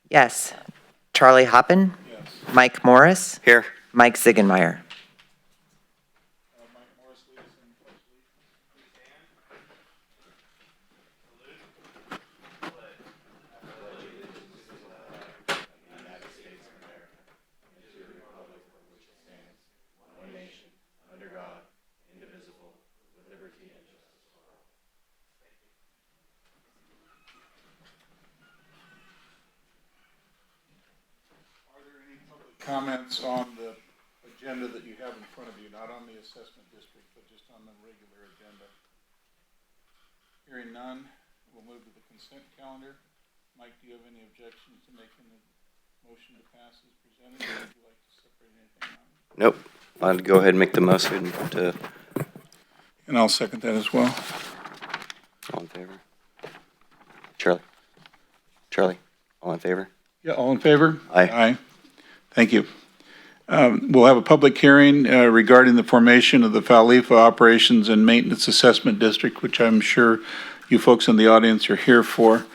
Yes. Charlie Hoppen? Yes. Mike Morris? Here. Mike Ziegenmeyer? Mike Morris, lead us in pledge allegiance. Are there any public comments on the agenda that you have in front of you, not on the assessment district, but just on the regular agenda? Hearing none, we'll move to the consent calendar. Mike, do you have any objections to making the motion to pass as presented, or would you like to separate anything out? Nope. I'll go ahead and make the motion to. And I'll second that as well. All in favor? Charlie, all in favor? Yeah, all in favor? Aye. Aye. Thank you. We'll have a public hearing regarding the formation of the Frwlfa Operations and Maintenance Assessment District, which I'm sure you folks in the audience are here for.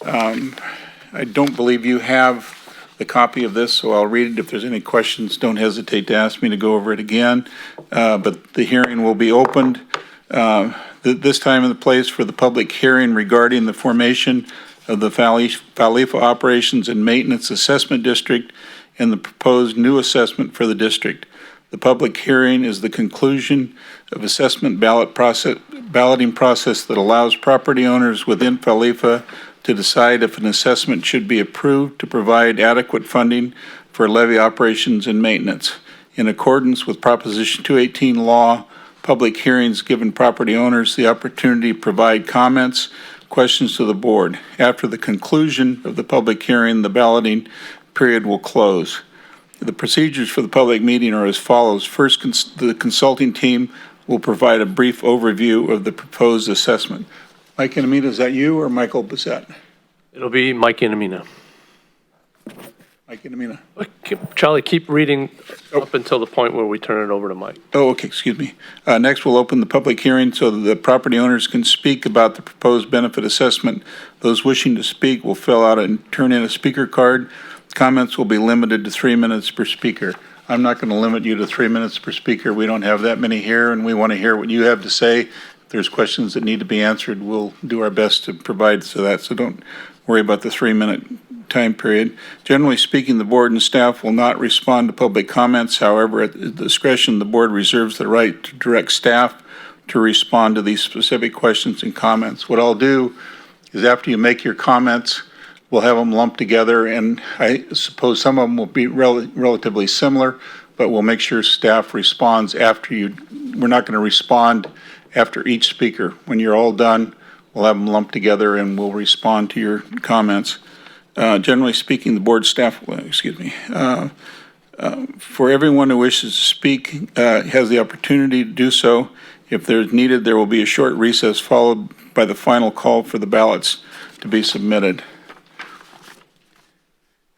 I don't believe you have the copy of this, so I'll read it. If there's any questions, don't hesitate to ask me to go over it again. But the hearing will be opened this time and the place for the public hearing regarding the formation of the Frwlfa Operations and Maintenance Assessment District and the proposed new assessment for the district. The public hearing is the conclusion of assessment balloting process that allows property owners within Frwlfa to decide if an assessment should be approved to provide adequate funding for levy operations and maintenance. In accordance with Proposition 218 law, public hearings given property owners the opportunity to provide comments, questions to the board. After the conclusion of the public hearing, the balloting period will close. The procedures for the public meeting are as follows. First, the consulting team will provide a brief overview of the proposed assessment. Mike Inamina, is that you or Michael Bissett? It'll be Mike Inamina. Mike Inamina. Charlie, keep reading up until the point where we turn it over to Mike. Oh, okay, excuse me. Next, we'll open the public hearing so that the property owners can speak about the proposed benefit assessment. Those wishing to speak will fill out and turn in a speaker card. Comments will be limited to 3 minutes per speaker. I'm not going to limit you to 3 minutes per speaker. We don't have that many here, and we want to hear what you have to say. If there's questions that need to be answered, we'll do our best to provide to that, so don't worry about the 3 minute time period. Generally speaking, the board and staff will not respond to public comments. However, at the discretion, the board reserves the right to direct staff to respond to these specific questions and comments. What I'll do is after you make your comments, we'll have them lumped together, and I suppose some of them will be relatively similar, but we'll make sure staff responds after you. We're not going to respond after each speaker. When you're all done, we'll have them lumped together and we'll respond to your comments. Generally speaking, the board staff, for everyone who wishes to speak has the opportunity to do so. If there's needed, there will be a short recess followed by the final call for the ballots to be submitted.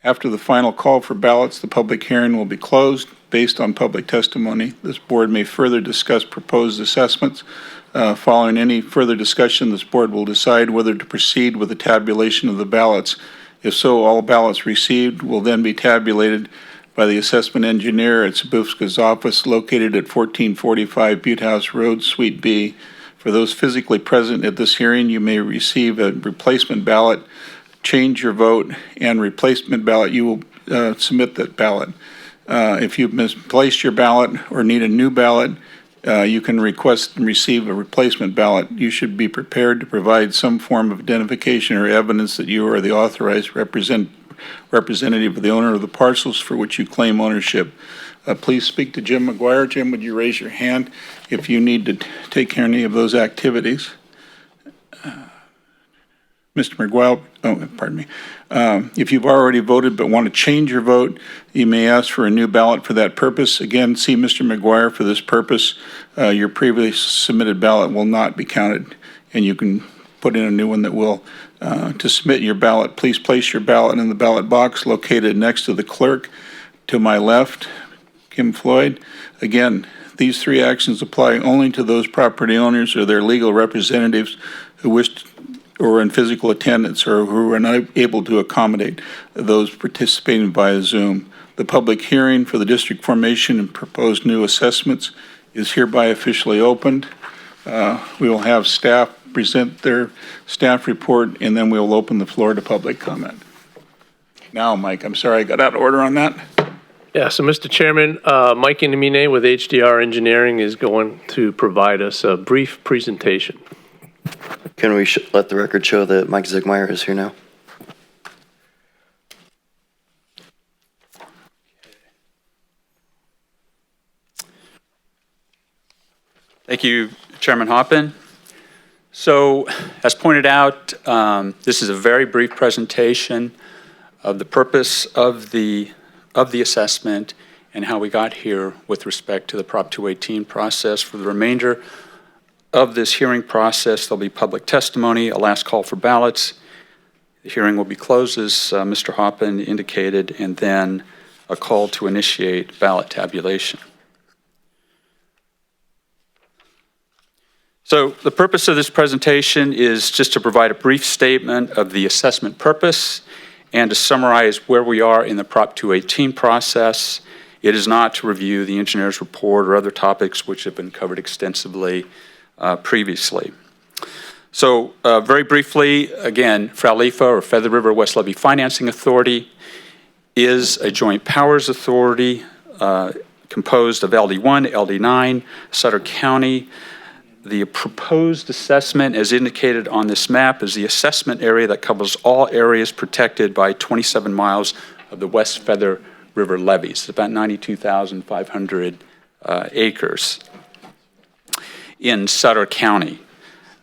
After the final call for ballots, the public hearing will be closed. Based on public testimony, this board may further discuss proposed assessments. Following any further discussion, this board will decide whether to proceed with the tabulation of the ballots. If so, all ballots received will then be tabulated by the assessment engineer at Sabufska's office located at 1445 Butte House Road, Suite B. For those physically present at this hearing, you may receive a replacement ballot, change your vote, and replacement ballot. You will submit that ballot. If you've misplaced your ballot or need a new ballot, you can request and receive a replacement ballot. You should be prepared to provide some form of identification or evidence that you are the authorized representative of the owner of the parcels for which you claim ownership. Please speak to Jim McGuire. Jim, would you raise your hand if you need to take care of any of those activities? Mr. McGuire, pardon me. If you've already voted but want to change your vote, you may ask for a new ballot for that purpose. Again, see Mr. McGuire for this purpose. Your previously submitted ballot will not be counted, and you can put in a new one that will. To submit your ballot, please place your ballot in the ballot box located next to the clerk to my left, Kim Floyd. Again, these three actions apply only to those property owners or their legal representatives who wish or in physical attendance or who are not able to accommodate those participating via Zoom. The public hearing for the district formation and proposed new assessments is hereby officially opened. We will have staff present their staff report, and then we'll open the floor to public comment. Now, Mike, I'm sorry I got out of order on that. Yeah, so Mr. Chairman, Mike Indemine with HDR Engineering is going to provide us a brief presentation. Can we let the record show that Mike Zigmeyer is here now? Thank you, Chairman Hoppin. So, as pointed out, this is a very brief presentation of the purpose of the assessment and how we got here with respect to the Prop 218 process. For the remainder of this hearing process, there'll be public testimony, a last call for ballots. The hearing will be closed, as Mr. Hoppin indicated, and then a call to initiate ballot tabulation. So the purpose of this presentation is just to provide a brief statement of the assessment purpose and to summarize where we are in the Prop 218 process. It is not to review the engineer's report or other topics which have been covered extensively previously. So very briefly, again, Frwlfa, or Feather River West Levee Financing Authority, is a joint powers authority composed of LD1, LD9, Sutter County. The proposed assessment, as indicated on this map, is the assessment area that covers all areas protected by 27 miles of the West Feather River levees. It's about 92,500 acres in Sutter County.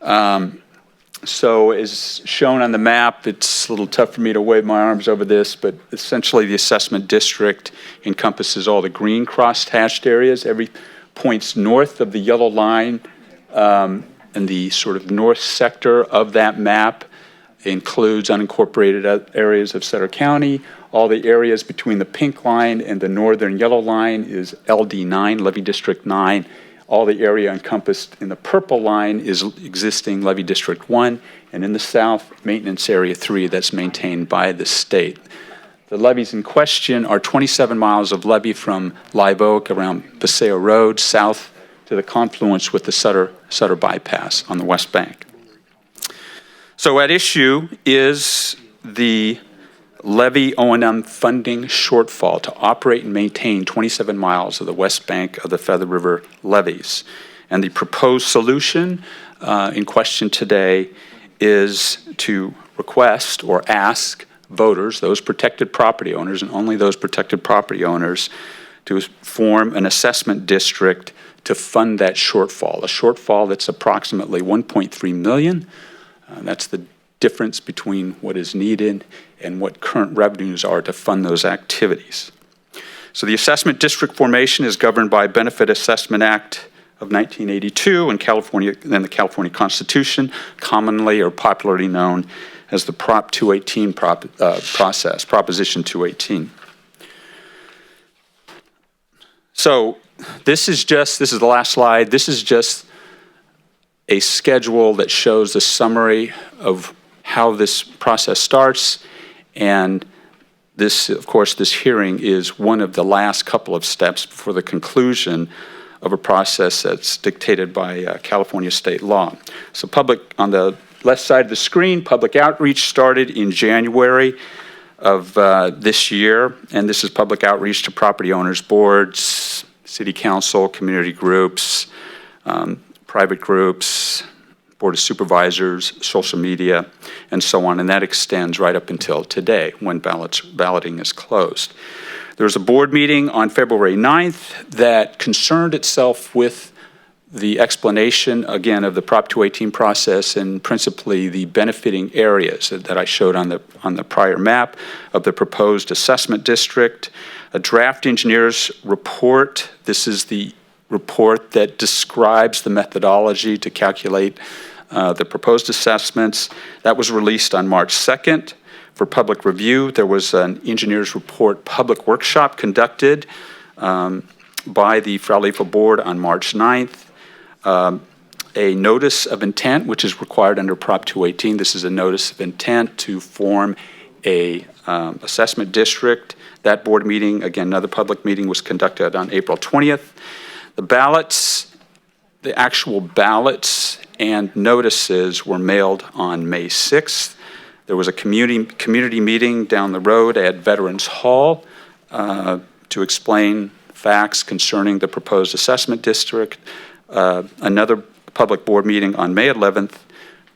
So as shown on the map, it's a little tough for me to wave my arms over this, but essentially the assessment district encompasses all the green cross-hatched areas. Every points north of the yellow line and the sort of north sector of that map includes unincorporated areas of Sutter County. All the areas between the pink line and the northern yellow line is LD9, Levee District 9. All the area encompassed in the purple line is existing Levee District 1, and in the south, Maintenance Area 3 that's maintained by the state. The levees in question are 27 miles of levee from Live Oak around Paseo Road south to the confluence with the Sutter bypass on the west bank. So at issue is the levee O&M funding shortfall to operate and maintain 27 miles of the west bank of the Feather River levees. And the proposed solution in question today is to request or ask voters, those protected property owners, and only those protected property owners, to form an assessment district to fund that shortfall, a shortfall that's approximately 1.3 million. That's the difference between what is needed and what current revenues are to fund those activities. So the assessment district formation is governed by Benefit Assessment Act of 1982 and the California Constitution, commonly or popularly known as the Prop 218 process, Proposition 218. So this is the last slide. This is just a schedule that shows a summary of how this process starts. And this, of course, this hearing is one of the last couple of steps before the conclusion of a process that's dictated by California state law. So on the left side of the screen, public outreach started in January of this year. And this is public outreach to property owners, boards, city council, community groups, private groups, board of supervisors, social media, and so on. And that extends right up until today when balloting is closed. There was a board meeting on February 9th that concerned itself with the explanation, again, of the Prop 218 process and principally the benefiting areas that I showed on the prior map of the proposed assessment district, a draft engineer's report. This is the report that describes the methodology to calculate the proposed assessments. That was released on March 2nd. For public review, there was an engineer's report public workshop conducted by the Frwlfa board on March 9th. A notice of intent, which is required under Prop 218. This is a notice of intent to form a assessment district. That board meeting, again, another public meeting, was conducted on April 20th. The ballots, the actual ballots and notices were mailed on May 6th. There was a community meeting down the road at Veterans Hall to explain facts concerning the proposed assessment district. Another public board meeting on May 11th,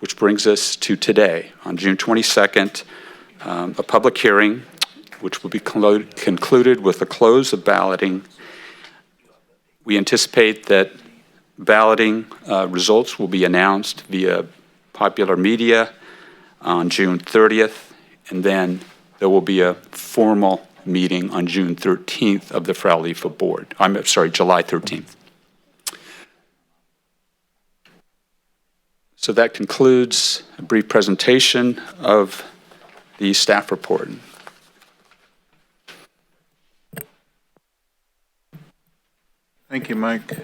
which brings us to today, on June 22nd, a public hearing, which will be concluded with the close of balloting. We anticipate that balloting results will be announced via popular media on June 30th, and then there will be a formal meeting on June 13th of the Frwlfa board. I'm sorry, July 13th. So that concludes a brief presentation of the staff report. Thank you, Mike.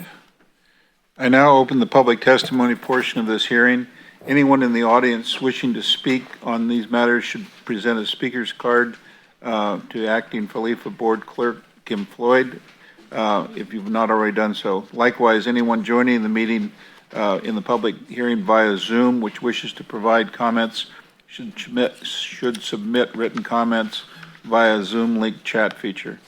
I now open the public testimony portion of this hearing. Anyone in the audience wishing to speak on these matters should present a speaker's card to Acting Frwlfa Board Clerk Kim Floyd, if you've not already done so. Likewise, anyone joining the meeting in the public hearing via Zoom which wishes to provide comments should submit written comments via Zoom link chat feature.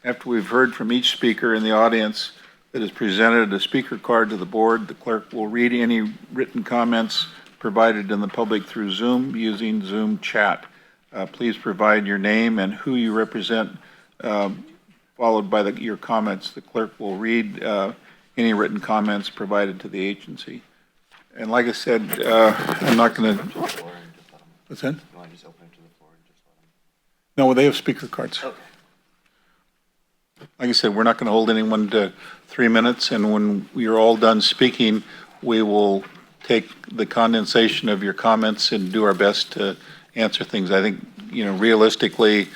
After we've heard from each speaker in the audience that has presented a speaker card to the board, the clerk will read any written comments provided in the public through Zoom using Zoom chat. Please provide your name and who you represent, followed by your comments. The clerk will read any written comments provided to the agency. And like I said, I'm not going to. What's that? No, they have speaker cards. Okay. Like I said, we're not going to hold anyone to 3 minutes, and when you're all done speaking, we will take the condensation of your comments and do our best to answer things. I think, realistically,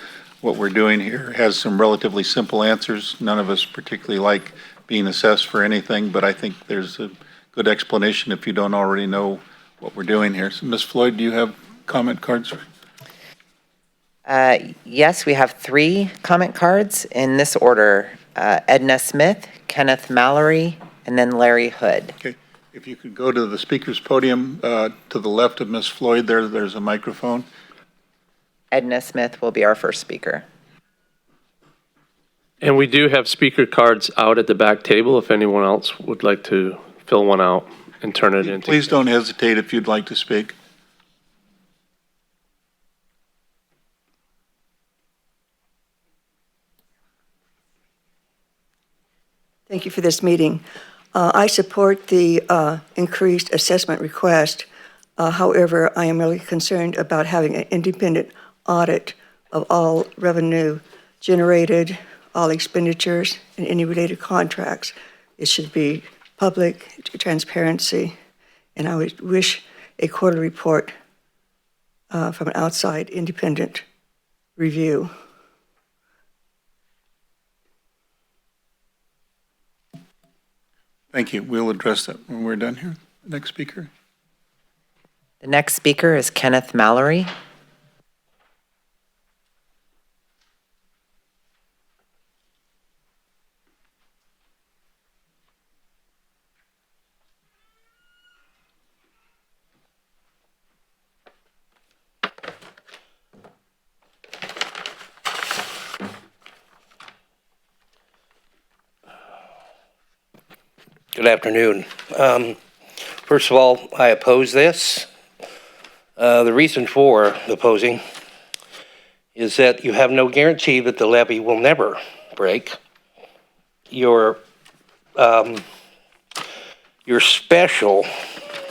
what we're doing here has some relatively simple answers. None of us particularly like being assessed for anything, but I think there's a good explanation if you don't already know what we're doing here. So, Ms. Floyd, do you have comment cards? Yes, we have 3 comment cards in this order. Edna Smith, Kenneth Mallory, and then Larry Hood. Okay. If you could go to the speaker's podium to the left of Ms. Floyd, there's a microphone. Edna Smith will be our first speaker. And we do have speaker cards out at the back table if anyone else would like to fill one out and turn it into. Please don't hesitate if you'd like to speak. Thank you for this meeting. I support the increased assessment request. However, I am really concerned about having an independent audit of all revenue generated, all expenditures, and any related contracts. It should be public, transparency, and I would wish a quarterly report from an outside independent review. Thank you. We'll address that when we're done here. Next speaker. The next speaker is Kenneth Mallory. Good afternoon. First of all, I oppose this. The reason for opposing is that you have no guarantee that the levee will never break. Your your special,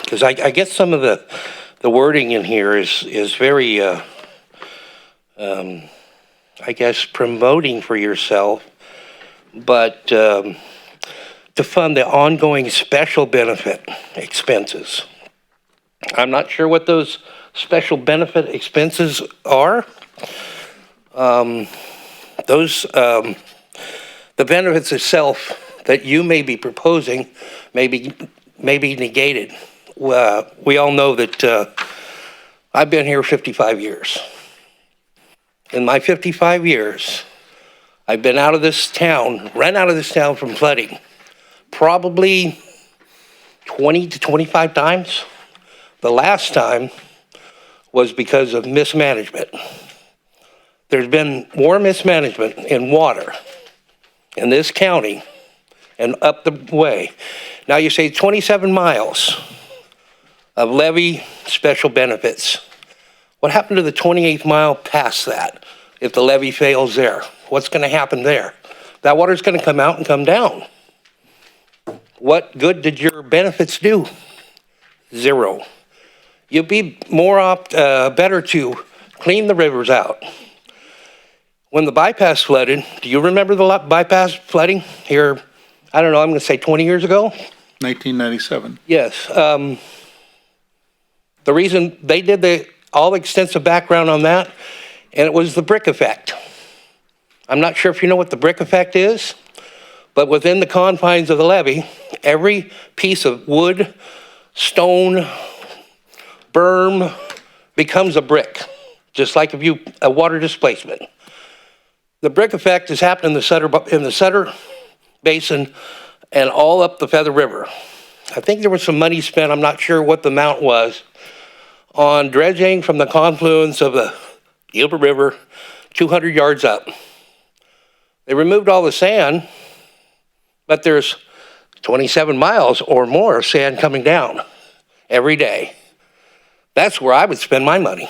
because I guess some of the wording in here is very, I guess, promoting for yourself, but to fund the ongoing special benefit expenses. I'm not sure what those special benefit expenses are. The benefits itself that you may be proposing may be negated. We all know that I've been here 55 years. In my 55 years, I've been out of this town, ran out of this town from flooding, probably 20 to 25 times. The last time was because of mismanagement. There's been more mismanagement in water in this county and up the way. Now you say 27 miles of levee special benefits. What happened to the 28th mile past that if the levee fails there? What's going to happen there? That water's going to come out and come down. What good did your benefits do? Zero. You'd be better to clean the rivers out. When the bypass flooded, do you remember the bypass flooding here? I don't know, I'm going to say 20 years ago? 1997. Yes. The reason they did all extensive background on that, and it was the brick effect. I'm not sure if you know what the brick effect is, but within the confines of the levee, every piece of wood, stone, berm becomes a brick, just like a water displacement. The brick effect has happened in the Sutter Basin and all up the Feather River. I think there was some money spent, I'm not sure what the amount was, on dredging from the confluence of the Yuba River 200 yards up. They removed all the sand, but there's 27 miles or more of sand coming down every day. That's where I would spend my money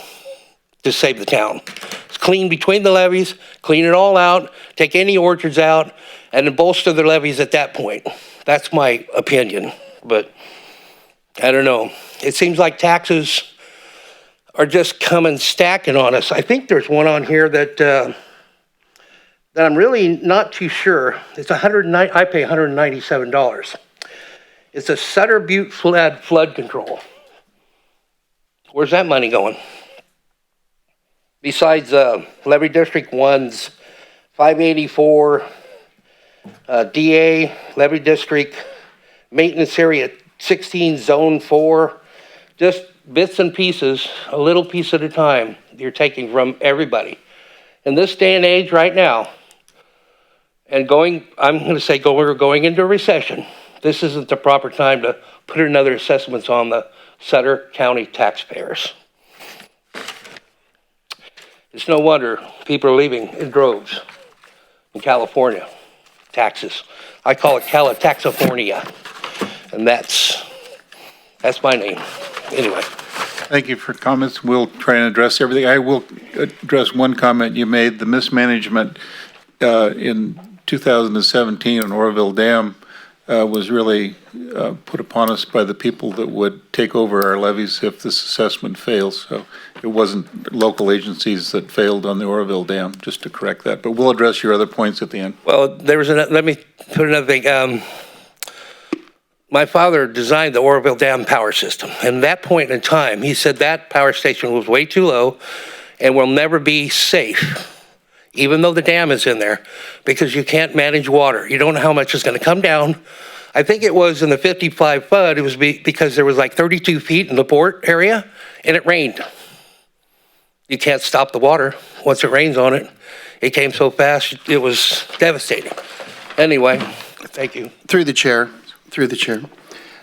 to save the town. Clean between the levees, clean it all out, take any orchards out, and then bolster the levees at that point. That's my opinion, but I don't know. It seems like taxes are just coming stacking on us. I think there's one on here that I'm really not too sure. It's I pay $197. It's a Sutter Butte flood control. Where's that money going? Besides Levee District 1's 584, DA, Levee District, Maintenance Area 16, Zone 4, just bits and pieces, a little piece at a time, you're taking from everybody. In this day and age right now, and I'm going to say we're going into a recession, this isn't the proper time to put another assessments on the Sutter County taxpayers. It's no wonder people are leaving in droves in California. Taxes. I call it Cali-Taxifornia. And that's my name. Anyway. Thank you for comments. We'll try and address everything. I will address one comment you made. The mismanagement in 2017 on Oroville Dam was really put upon us by the people that would take over our levees if this assessment fails. So it wasn't local agencies that failed on the Oroville Dam, just to correct that. But we'll address your other points at the end. Well, let me put another thing. My father designed the Oroville Dam power system. And at that point in time, he said that power station was way too low and will never be safe, even though the dam is in there, because you can't manage water. You don't know how much is going to come down. I think it was in the 55 flood, it was because there was like 32 feet in the port area, and it rained. You can't stop the water once it rains on it. It came so fast, it was devastating. Anyway, thank you. Through the chair.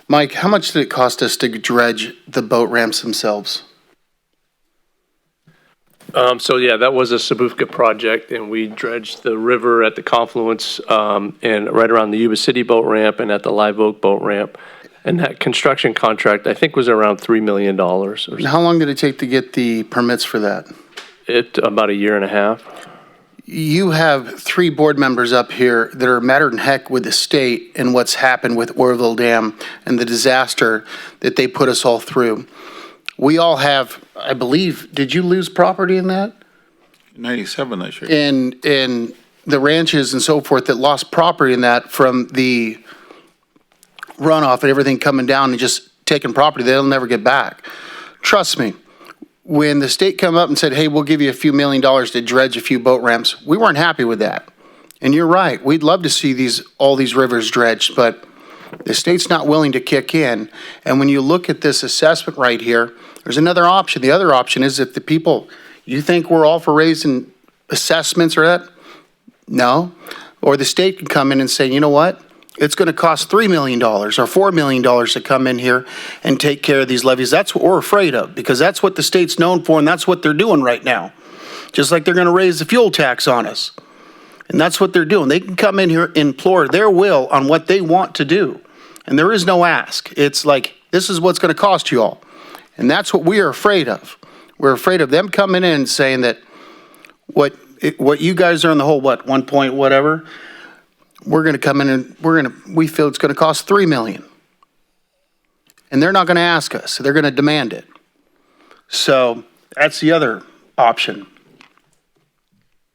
Mike, how much did it cost us to dredge the boat ramps themselves? That was a Sabufka project, and we dredged the river at the confluence and right around the Yuba City boat ramp and at the Live Oak boat ramp. And that construction contract, I think, was around $3 million. Or so. How long did it take to get the permits for that? About a year and a half. You have 3 board members up here that are madder than heck with the state and what's happened with Oroville Dam and the disaster that they put us all through. We all have, I believe, did you lose property in that? 97, I sure. In the ranches and so forth that lost property in that from the runoff and everything coming down and just taking property they'll never get back. Trust me, when the state come up and said, hey, we'll give you a few $1 million to dredge a few boat ramps, we weren't happy with that. And you're right, we'd love to see all these rivers dredged, but the state's not willing to kick in. And when you look at this assessment right here, there's another option. The other option is if the people, you think we're all for raising assessments or that? No. Or the state can come in and say, you know what? It's going to cost $3 million or $4 million to come in here and take care of these levees. That's what we're afraid of, because that's what the state's known for, and that's what they're doing right now. Just like they're going to raise the fuel tax on us. And that's what they're doing. They can come in here and implore their will on what they want to do. And there is no ask. It's like, this is what's going to cost you all. And that's what we are afraid of. We're afraid of them coming in and saying that what you guys are in the whole, 1 point whatever, we're going to come in and we feel it's going to cost $3 million. And they're not going to ask us. They're going to demand it. So that's the other option.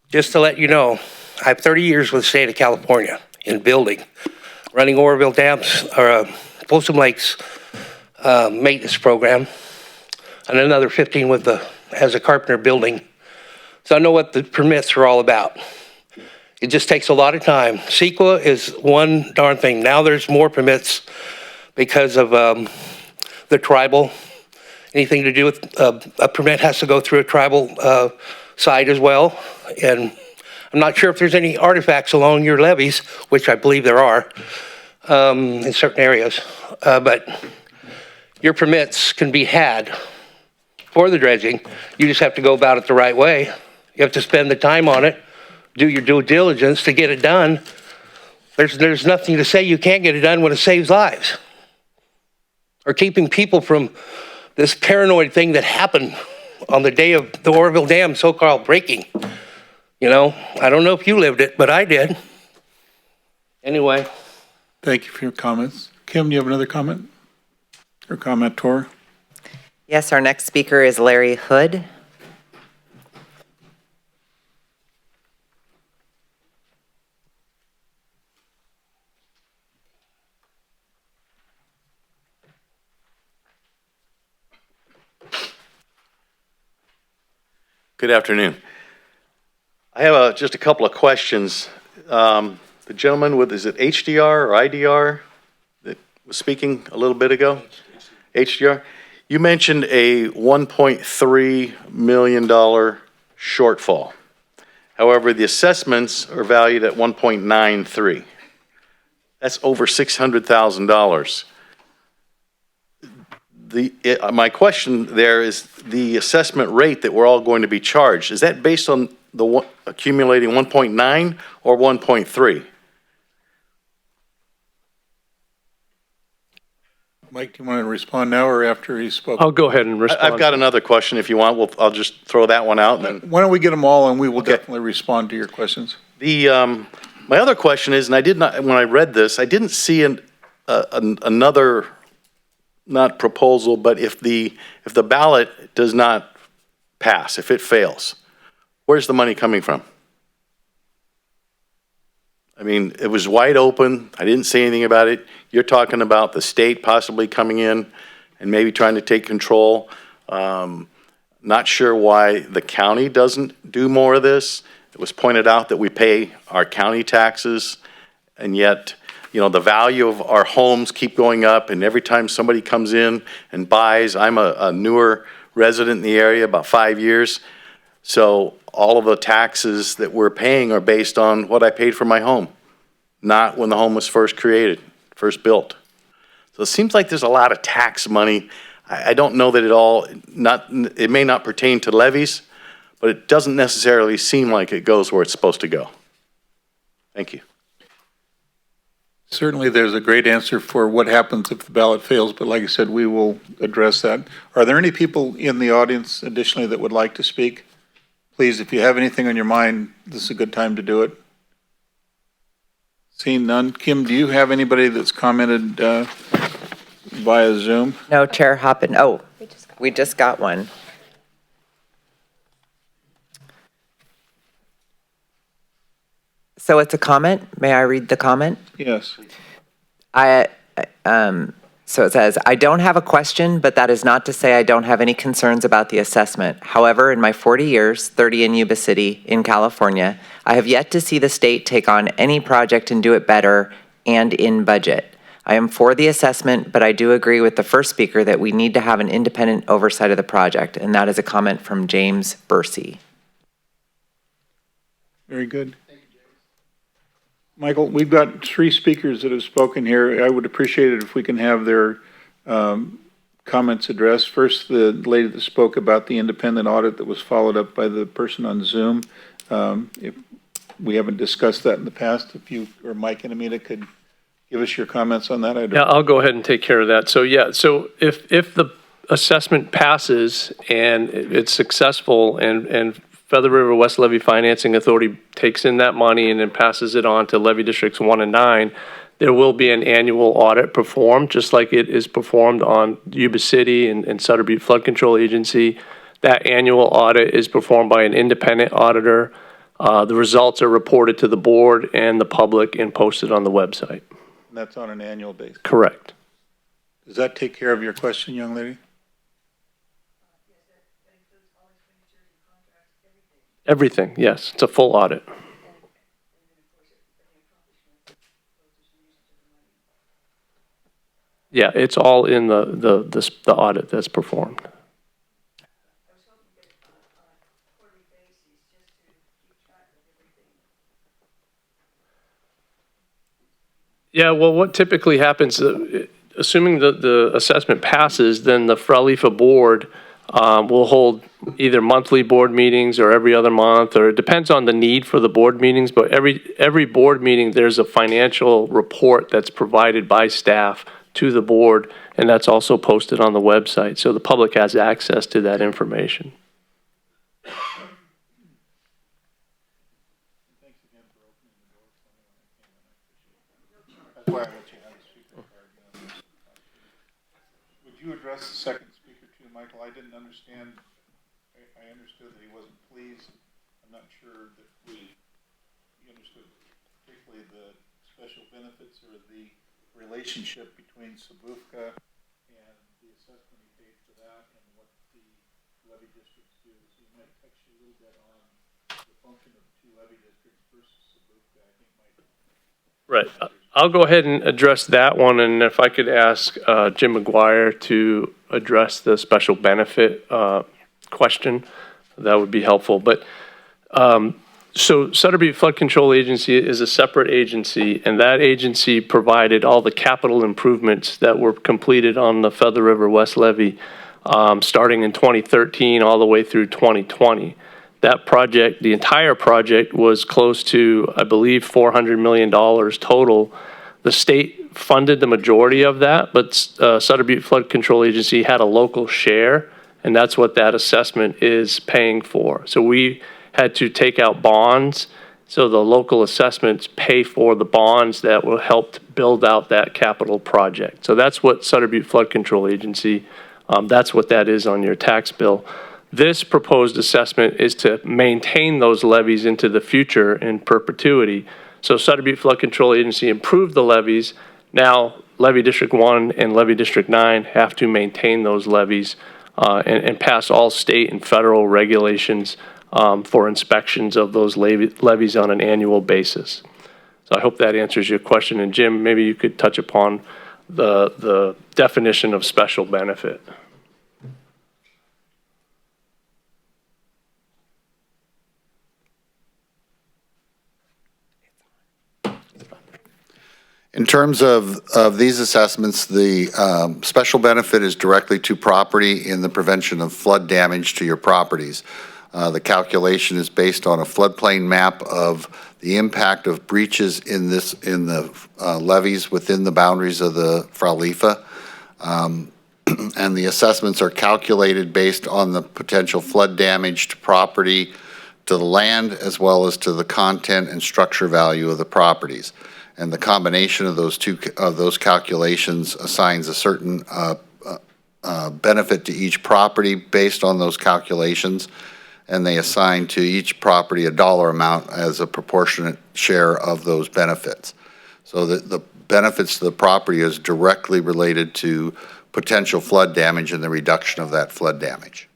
Just to let you know, I have 30 years with the state of California in building, running Oroville Dams, or Folsom Lakes maintenance program, and another 15 as a carpenter building. So I know what the permits are all about. It just takes a lot of time. CEQA is one darn thing. Now there's more permits because of the tribal. Anything to do with a permit has to go through a tribal site as well. And I'm not sure if there's any artifacts along your levees, which I believe there are in certain areas. But your permits can be had for the dredging. You just have to go about it the right way. You have to spend the time on it, do your due diligence to get it done. There's nothing to say you can't get it done when it saves lives. Or keeping people from this paranoid thing that happened on the day of the Oroville Dam so-called breaking. You know, I don't know if you lived it, but I did. Anyway. Thank you for your comments. Kim, do you have another comment? Or comment, Tor? Yes, our next speaker is Larry Hood. Good afternoon. I have just a couple of questions. The gentleman with, is it HDR or IDR that was speaking a little bit ago? HDR. You mentioned a $1.3 million shortfall. However, the assessments are valued at 1.93. That's over $600,000. My question there is the assessment rate that we're all going to be charged. Is that based on the accumulating 1.9 or 1.3? Mike, do you want to respond now or after he spoke? I'll go ahead and respond. I've got another question if you want. I'll just throw that one out. And then Why don't we get them all and we will Okay. definitely respond to your questions. My other question is, and I did not, when I read this, I didn't see another, not proposal, but if the ballot does not pass, if it fails, where's the money coming from? I mean, it was wide open. I didn't say anything about it. You're talking about the state possibly coming in and maybe trying to take control. Not sure why the county doesn't do more of this. It was pointed out that we pay our county taxes, and yet, you know, the value of our homes keep going up, and every time somebody comes in and buys, I'm a newer resident in the area, about 5 years, so all of the taxes that we're paying are based on what I paid for my home, not when the home was first created, first built. So it seems like there's a lot of tax money. I don't know that it may not pertain to levies, but it doesn't necessarily seem like it goes where it's supposed to go. Thank you. Certainly, there's a great answer for what happens if the ballot fails, but like I said, we will address that. Are there any people in the audience additionally that would like to speak? please, if you have anything on your mind, this is a good time to do it. Seeing none. Kim, do you have anybody that's commented via Zoom? No, Chair Hoppin. Oh, we just got one. So it's a comment. May I read the comment? Yes. So it says, I don't have a question, but that is not to say I don't have any concerns about the assessment. However, in my 40 years, 30 in Yuba City, in California, I have yet to see the state take on any project and do it better and in budget. I am for the assessment, but I do agree with the first speaker that we need to have an independent oversight of the project, and that is a comment from James Bursey. Very good. Michael, we've got 3 speakers that have spoken here. I would appreciate it if we can have their comments addressed. First, the lady that spoke about the independent audit that was followed up by the person on Zoom. If we haven't discussed that in the past, if you or Mike and Amita could give us your comments on that. Yeah, I'll go ahead and take care of that. So if the assessment passes and it's successful and Feather River West Levy Financing Authority takes in that money and then passes it on to levy districts 1 and 9, there will be an annual audit performed, just like it is performed on Yuba City and Sutter Butte Flood Control Agency. That annual audit is performed by an independent auditor. The results are reported to the board and the public and posted on the website. And that's on an annual basis. Correct. Does that take care of your question, young lady? Everything, yes. It's a full audit. Yeah, it's all in the audit that's performed. Yeah, well, what typically happens, assuming the assessment passes, then the Frwlfa board will hold either monthly board meetings or every other month, or it depends on the need for the board meetings, but every board meeting, there's a financial report that's provided by staff to the board, and that's also posted on the website, so the public has access to that information. That's why I let you have the speaker card. Would you address the second speaker too, Michael? I didn't understand. I understood that he wasn't pleased. I'm not sure that we understood particularly the special benefits or the relationship between Sabufka and the assessment he paid for that and what the levy districts do. So you might touch a little bit on the function of the 2 levy districts versus Sabufka. I think might. Right. I'll go ahead and address that one, and if I could ask Jim McGuire to address the special benefit question, that would be helpful. But so Sutter Butte Flood Control Agency is a separate agency, and that agency provided all the capital improvements that were completed on the Feather River West Levee starting in 2013 all the way through 2020. That project, the entire project, was close to, I believe, $400 million total. The state funded the majority of that, but Sutter Butte Flood Control Agency had a local share, and that's what that assessment is paying for. So we had to take out bonds, so the local assessments pay for the bonds that will help build out that capital project. So that's what Sutter Butte Flood Control Agency, that's what that is on your tax bill. This proposed assessment is to maintain those levies into the future in perpetuity. So Sutter Butte Flood Control Agency improved the levies. Now Levy District 1 and Levy District 9 have to maintain those levies and pass all state and federal regulations for inspections of those levies on an annual basis. So I hope that answers your question. And Jim, maybe you could touch upon the definition of special benefit. In terms of these assessments, the special benefit is directly to property in the prevention of flood damage to your properties. The calculation is based on a floodplain map of the impact of breaches in the levees within the boundaries of the Frwlfa. And the assessments are calculated based on the potential flood damage to property to the land as well as to the content and structure value of the properties. And the combination of those calculations assigns a certain benefit to each property based on those calculations, and they assign to each property a dollar amount as a proportionate share of those benefits. So the benefits to the property is directly related to potential flood damage and the reduction of that flood damage.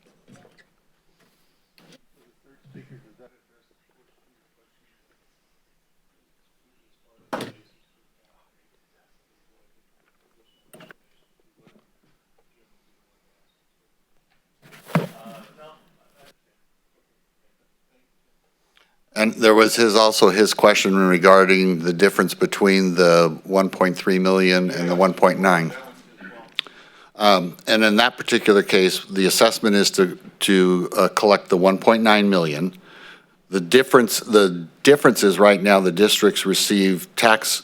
And there was also his question regarding the difference between the 1.3 million and the 1.9. And in that particular case, the assessment is to collect the 1.9 million. The difference is right now the districts receive tax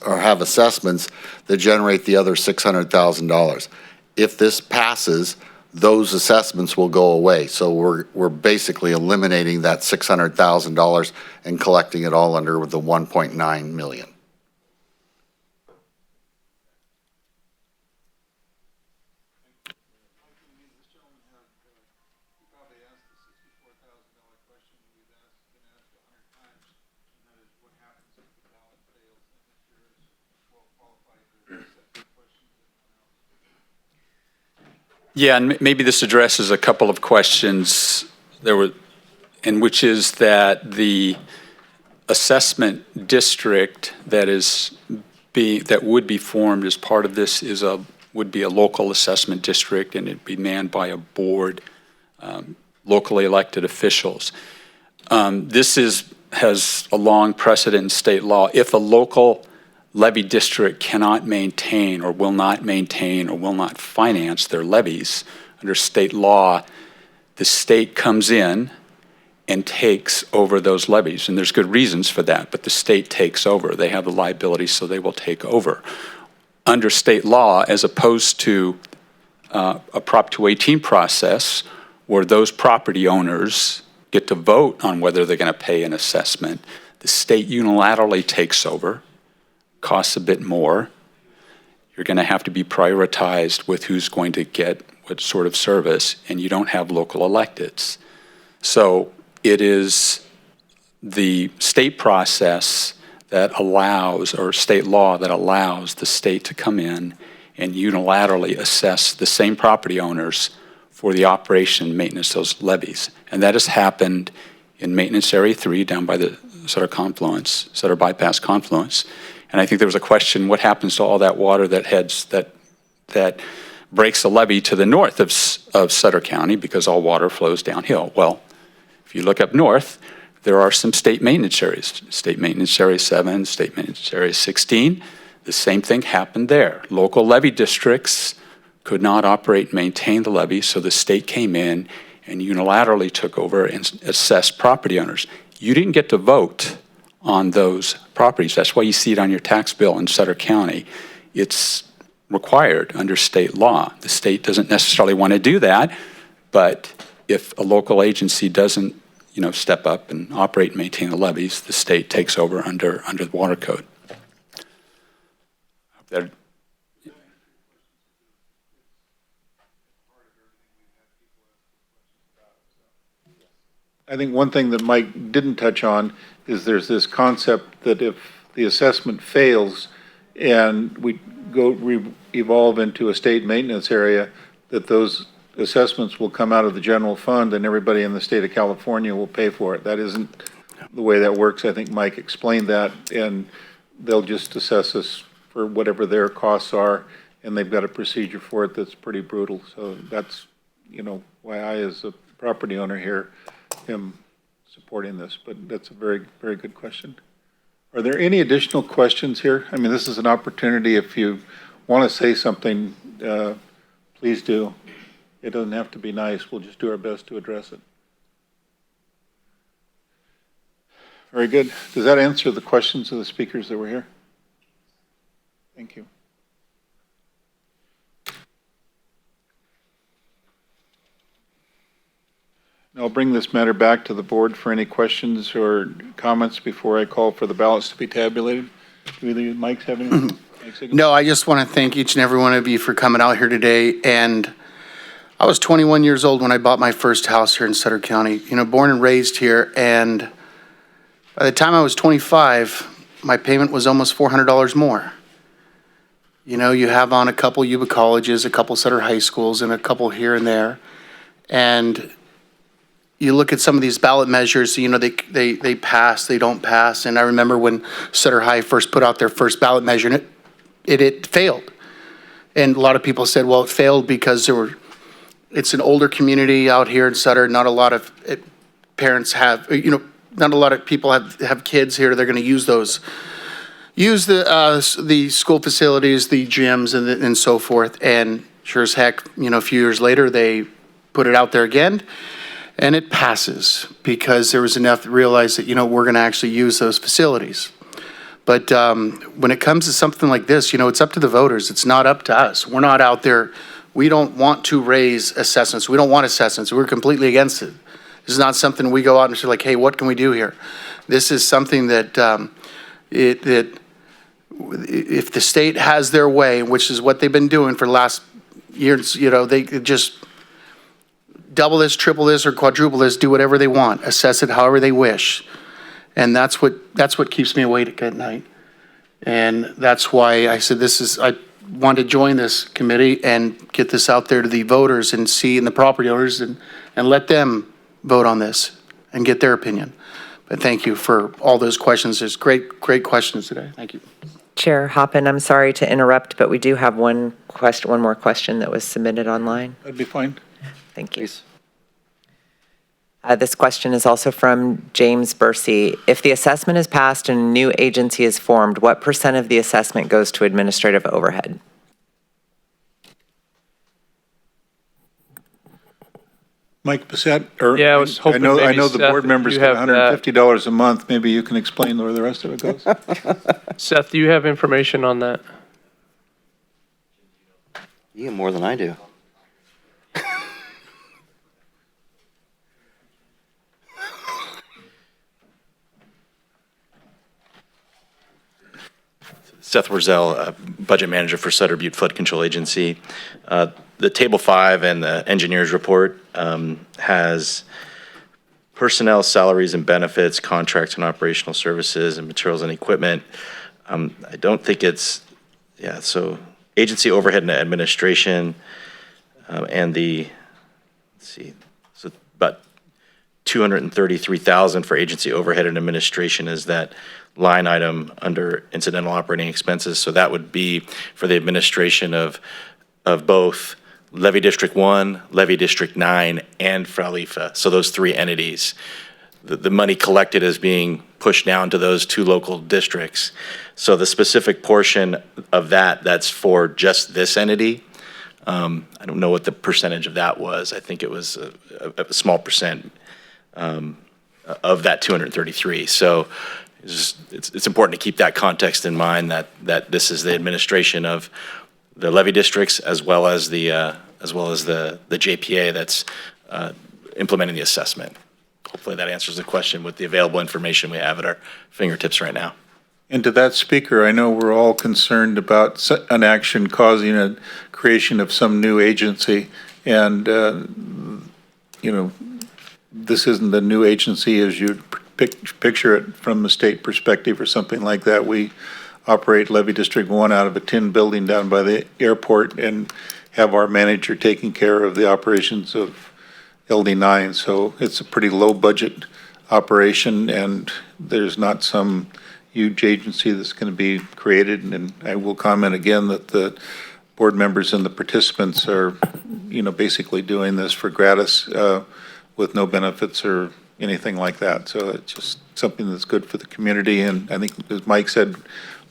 or have assessments that generate the other $600,000. If this passes, those assessments will go away. So we're basically eliminating that $600,000 and collecting it all under the 1.9 million. Yeah, and maybe this addresses a couple of questions and which is that the assessment district that would be formed as part of this would be a local assessment district, and it'd be manned by a board, locally elected officials. This has a long precedent in state law. If a local levy district cannot maintain or will not finance their levies under state law, the state comes in and takes over those levies. And there's good reasons for that, but the state takes over. They have the liability, so they will take over. Under state law, as opposed to a Prop 218 process where those property owners get to vote on whether they're going to pay an assessment, the state unilaterally takes over, costs a bit more. You're going to have to be prioritized with who's going to get what sort of service, and you don't have local electeds. So it is the state process that allows, or state law that allows the state to come in and unilaterally assess the same property owners for the operation and maintenance of those levies. And that has happened in Maintenance Area 3 down by the Sutter Bypass Confluence. And I think there was a question, what happens to all that water that breaks the levee to the north of Sutter County, because all water flows downhill? Well, if you look up north, there are some state maintenance areas, State Maintenance Area 7, State Maintenance Area 16. The same thing happened there. Local levee districts could not operate and maintain the levee, so the state came in and unilaterally took over and assessed property owners. You didn't get to vote on those properties. That's why you see it on your tax bill in Sutter County. It's required under state law. The state doesn't necessarily want to do that, but if a local agency doesn't, step up and operate and maintain the levees, the state takes over under the water code. I think one thing that Mike didn't touch on is there's this concept that if the assessment fails and we evolve into a state maintenance area, that those assessments will come out of the general fund and everybody in the state of California will pay for it. That isn't the way that works. I think Mike explained that, and they'll just assess us for whatever their costs are, and they've got a procedure for it that's pretty brutal. So that's, why I, as a property owner here, am supporting this. But that's a very, very good question. Are there any additional questions here? I mean, this is an opportunity. If you want to say something, please do. It doesn't have to be nice. We'll just do our best to address it. Very good. Does that answer the questions of the speakers that were here? Thank you. I'll bring this matter back to the board for any questions or comments before I call for the ballots to be tabulated. Do either of you Mikes have anything? No, I just want to thank each and every one of you for coming out here today. And I was 21 years old when I bought my first house here in Sutter County, born and raised here. And by the time I was 25, my payment was almost $400 more. You have on a couple Yuba colleges, a couple Sutter high schools, and a couple here and there. And you look at some of these ballot measures, they pass, they don't pass. And I remember when Sutter High first put out their first ballot measure, and it failed. And a lot of people said, well, it failed because it's an older community out here in Sutter. Not a lot of parents have, not a lot of people have kids here. They're going to use the school facilities, the gyms, and so forth. And sure as heck, a few years later, they put it out there again, and it passes because there was enough to realize that, we're going to actually use those facilities. But when it comes to something like this, it's up to the voters. It's not up to us. We're not out there. We don't want to raise assessments. We don't want assessments. We're completely against it. This is not something we go out and say like, hey, what can we do here? This is something that if the state has their way, which is what they've been doing for the last years, they could just double this, triple this, or quadruple this, do whatever they want, assess it however they wish. And that's what keeps me awake at night. And that's why I said I want to join this committee and get this out there to the voters and see, and the property owners, and let them vote on this and get their opinion. But thank you for all those questions. There's great questions today. Thank you. Chair Hoppen, I'm sorry to interrupt, but we do have one more question that was submitted online. That'd be fine. Thank you. This question is also from James Bursey. If the assessment is passed and a new agency is formed, what % of the assessment goes to administrative overhead? Mike Bissett, Yeah, I was hoping I maybe know the Seth, board members you get have that. $150 a month. Maybe you can explain where the rest of it goes. Seth, do you have information on that? You get more than I do. Seth Wurzel, Budget Manager for Sutter Butte Flood Control Agency. The Table 5 and the engineer's report has personnel, salaries and benefits, contracts and operational services, and materials and equipment. I don't think it's, so agency overhead and administration, and so about $233,000 for agency overhead and administration is that line item under incidental operating expenses. So that would be for the administration of both Levy District 1, Levy District 9, and Frwlfa. So those three entities. The money collected is being pushed down to those two local districts. So the specific portion of that's for just this entity. I don't know what the percentage of that was. I think it was a small percent of that 233. So it's important to keep that context in mind that this is the administration of the levy districts as well as the JPA that's implementing the assessment. Hopefully that answers the question with the available information we have at our fingertips right now. And to that speaker, I know we're all concerned about an action causing a creation of some new agency. And, this isn't a new agency as you'd picture it from the state perspective or something like that. We operate Levy District 1 out of a tin building down by the airport and have our manager taking care of the operations of LD9. So it's a pretty low budget operation, and there's not some huge agency that's going to be created. And I will comment again that the board members and the participants are, basically doing this for gratis with no benefits or anything like that. So it's just something that's good for the community. And I think, as Mike said,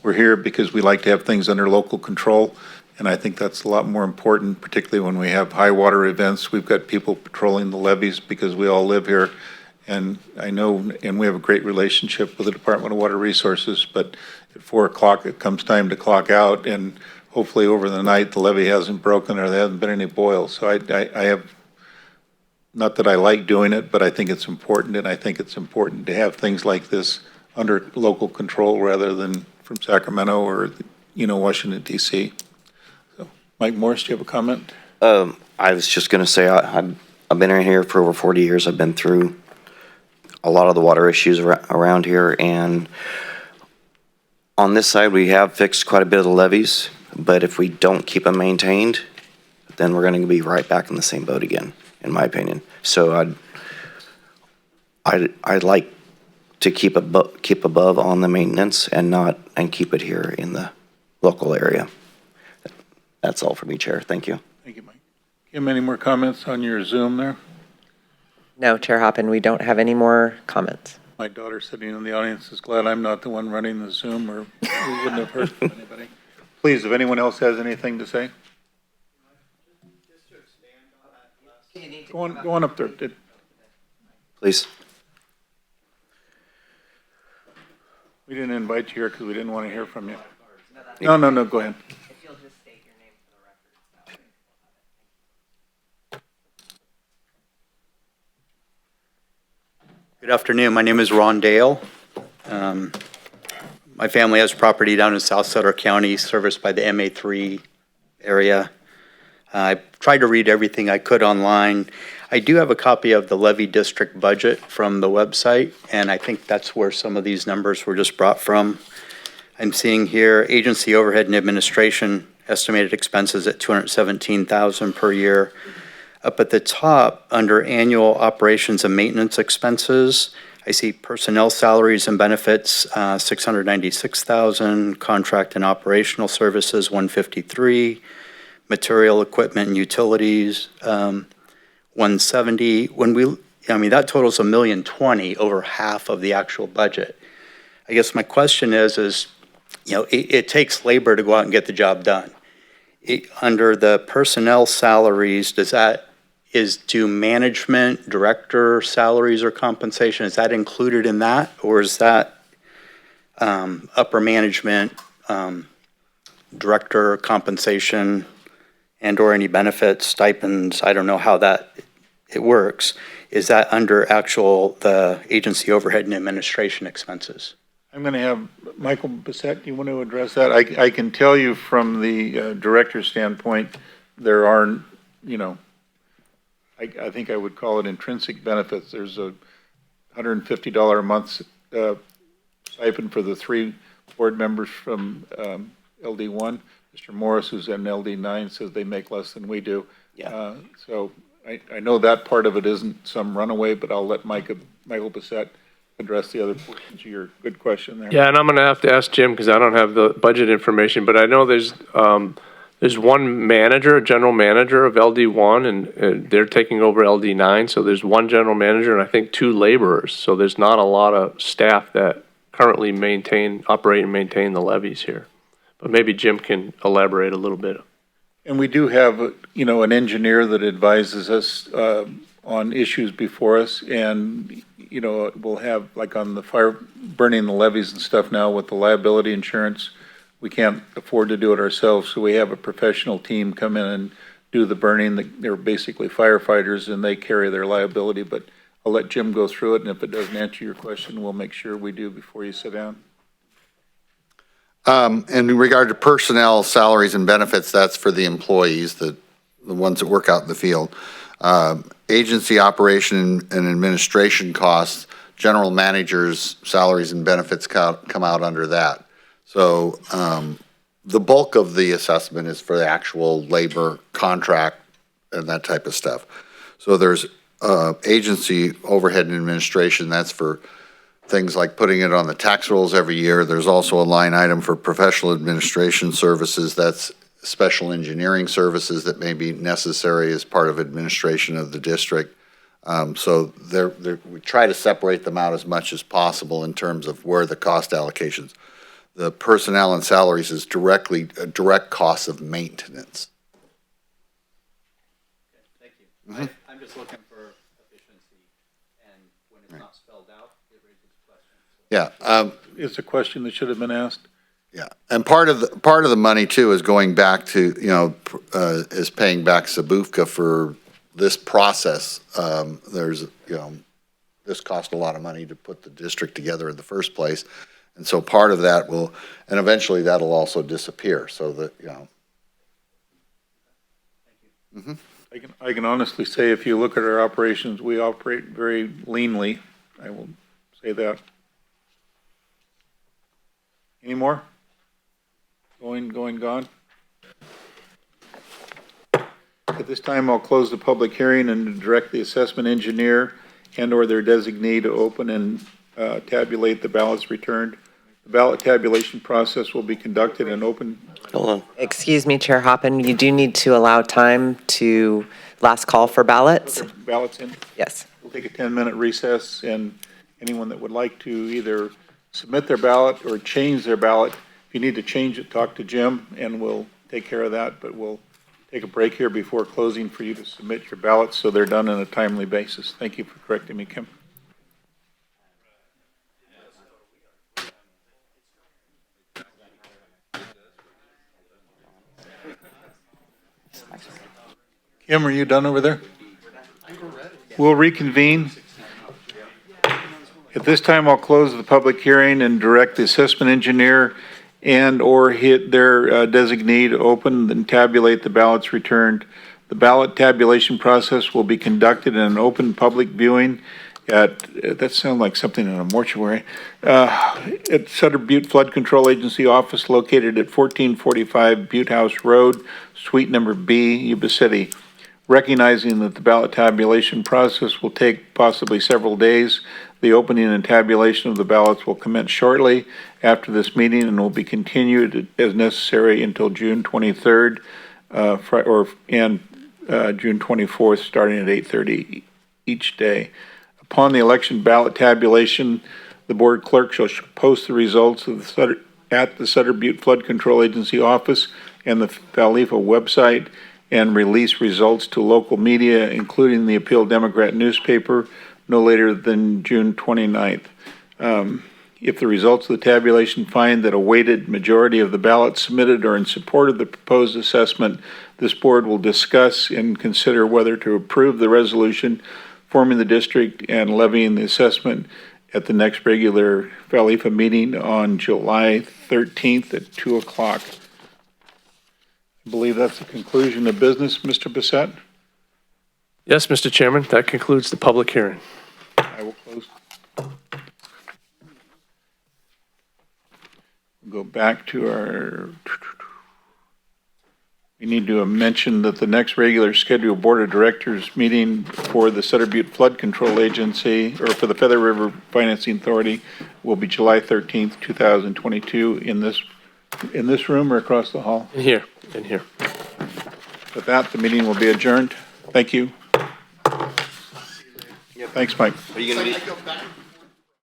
we're here because we like to have things under local control. And I think that's a lot more important, particularly when we have high water events. We've got people patrolling the levees because we all live here. And I know, and we have a great relationship with the Department of Water Resources, but at 4 o'clock, it comes time to clock out. And hopefully over the night, the levee hasn't broken or there hasn't been any boils. So I have Not that I like doing it, but I think it's important, and I think it's important to have things like this under local control rather than from Sacramento or, Washington DC. So, Mike Morris, do you have a comment? I was just going to say, I've been in here for over 40 years. I've been through a lot of the water issues around here, and on this side, we have fixed quite a bit of the levees, but if we don't keep them maintained, then we're going to be right back in the same boat again, in my opinion. So I'd like to keep above on the maintenance and keep it here in the local area. That's all for me, Chair. Thank you. Thank you, Mike. Kim, any more comments on your Zoom there? No, Chair Hoppen, we don't have any more comments. My daughter sitting in the audience is glad I'm not the one running the Zoom, or we wouldn't have heard from anybody. Please, if anyone else has anything to say. Go on up there. Please. We didn't invite you here because we didn't want to hear from you. No, go ahead. If you'll just state your name for the record. Good afternoon. My name is Ron Dale. My family has property down in South Sutter County, serviced by the MA3 area. I tried to read everything I could online. I do have a copy of the levy district budget from the website, and I think that's where some of these numbers were just brought from. I'm seeing here agency overhead and administration estimated expenses at $217,000 per year. Up at the top, under annual operations and maintenance expenses, I see personnel salaries and benefits, $696,000, contract and operational services, $153,000, material, equipment, and utilities, $170,000. That totals $1,020,000, over half of the actual budget. I guess my question is, it takes labor to go out and get the job done. Under the personnel salaries, do management, director salaries or compensation, is that included in that? Or is that upper management, director compensation, and or any benefits, stipends? I don't know how it works. Is that under the agency overhead and administration expenses? I'm going to have Michael Bissett, you want to address that? I can tell you from the director's standpoint, there are, I think I would call it intrinsic benefits. There's a $150 a month stipend for the 3 board members from LD1. Mr. Morris, who's in LD9, says they make less than we do. Yeah. So I know that part of it isn't some runaway, but I'll let Michael Bissett address the other portions of your good question there. Yeah, and I'm going to have to ask Jim because I don't have the budget information, but I know there's one manager, a general manager of LD1, and they're taking over LD9. So there's one general manager and I think 2 laborers. So there's not a lot of staff that currently operate and maintain the levees here. But maybe Jim can elaborate a little bit. And we do have, an engineer that advises us on issues before us, and, we'll have, like on the fire, burning the levees and stuff now with the liability insurance, we can't afford to do it ourselves, so we have a professional team come in and do the burning. They're basically firefighters, and they carry their liability, but I'll let Jim go through it, and if it doesn't answer your question, we'll make sure we do before you sit down. In regard to personnel, salaries, and benefits, that's for the employees, the ones that work out in the field. Agency operation and administration costs, general managers' salaries and benefits come out under that. So the bulk of the assessment is for the actual labor contract and that type of stuff. So there's agency overhead and administration, that's for things like putting it on the tax rolls every year. There's also a line item for professional administration services. That's special engineering services that may be necessary as part of administration of the district. So we try to separate them out as much as possible in terms of where the cost allocations. The personnel and salaries is a direct cost of maintenance. Okay, thank you. Mm-hmm. I'm just looking for efficiency, and when it's not spelled out, it raises questions. Yeah. It's a question that should have been asked. Yeah, and part of the money too is going back to, is paying back Sabufka for this process, there's, this cost a lot of money to put the district together in the first place. And so part of that will, and eventually that'll also disappear, so that, I can honestly say, if you look at our operations, we operate very leanly. I will say that. Any more? Gone? At this time, I'll close the public hearing and direct the assessment engineer and/or their designee to open and tabulate the ballots returned. The ballot tabulation process will be conducted in open. Hold on. Excuse me, Chair Hoppen, you do need to allow time to last call for ballots. Ballots in. Yes. We'll take a 10-minute recess, and anyone that would like to either submit their ballot or change their ballot, if you need to change it, talk to Jim, and we'll take care of that. But we'll take a break here before closing for you to submit your ballots so they're done on a timely basis. Thank you for correcting me, Kim. Kim, are you done over there? We'll reconvene. At this time, I'll close the public hearing and direct the assessment engineer and/or hit their designee to open and tabulate the ballots returned. The ballot tabulation process will be conducted in an open public viewing at, that sounds like something in a mortuary, at Sutter Butte Flood Control Agency office located at 1445 Butte House Road, Suite Number B, Yuba City. Recognizing that the ballot tabulation process will take possibly several days, the opening and tabulation of the ballots will commence shortly after this meeting and will be continued as necessary until June 23rd and June 24th, starting at 8:30 each day. Upon the election ballot tabulation, the board clerk shall post the results of at the Sutter Butte Flood Control Agency office and the Frwlfa website, and release results to local media, including the Appeal Democrat newspaper, no later than June 29th. If the results of the tabulation find that a weighted majority of the ballots submitted are in support of the proposed assessment, this board will discuss and consider whether to approve the resolution forming the district and levying the assessment at the next regular Frwlfa meeting on July 13th at 2 o'clock. I believe that's the conclusion of business, Mr. Bissett. Yes, Mr. Chairman, that concludes the public hearing. I will close. We'll go back to our, we need to mention that the next regular scheduled Board of Directors meeting for the Sutter Butte Flood Control Agency, or for the Feather River Financing Authority, will be July 13th, 2022 in this room or across the hall? In here. With that, the meeting will be adjourned. Thank you. Thanks, Mike. Are you going to be?